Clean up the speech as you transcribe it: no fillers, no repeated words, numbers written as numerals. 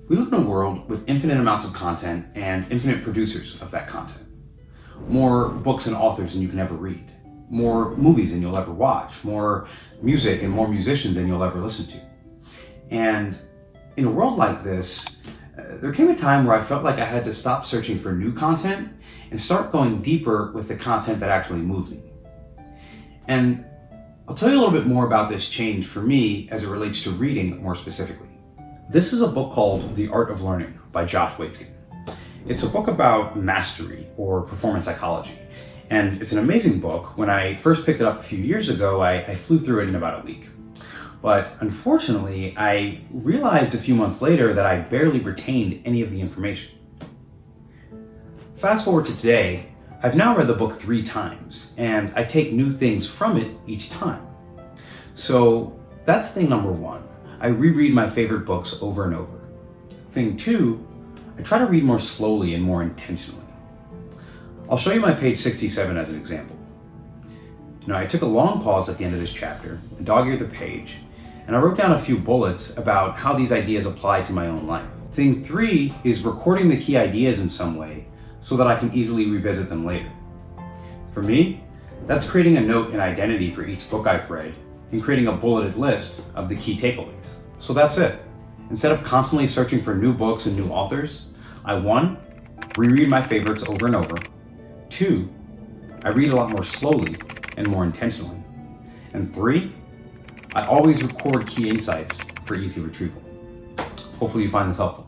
We live in a world with infinite amounts of content and infinite producers of that content. More books and authors than you can ever read. More movies than you'll ever watch. More music and more musicians than you'll ever listen to. And in a world like this, there came a time where I felt like I had to stop searching for new content and start going deeper with the content that actually moved me. And I'll tell you a little bit more about this change for me as it relates to reading more specifically. This is a book called The Art of Learning by Josh Waitzkin. It's a book about mastery or performance psychology. And it's an amazing book. When I first picked it up a few years ago, I flew through it in about a week. But unfortunately, I realized a few months later that I barely retained any of the information. Fast forward to today, I've now read the book 3 times, and I take new things from it each time. So that's thing number 1. I reread my favorite books over and over. Thing 2, I try to read more slowly and more intentionally. I'll show you my page 67 as an example. I took a long pause at the end of this chapter, and dog-eared the page, and I wrote down a few bullets about how these ideas apply to my own life. Thing 3 is recording the key ideas in some way so that I can easily revisit them later. For me, that's creating a note in Idenati for each book I've read and creating a bulleted list of the key takeaways. So that's it. Instead of constantly searching for new books and new authors, I 1, reread my favorites over and over. 2, I read a lot more slowly and more intentionally. And 3, I always record key insights for easy retrieval. Hopefully you find this helpful.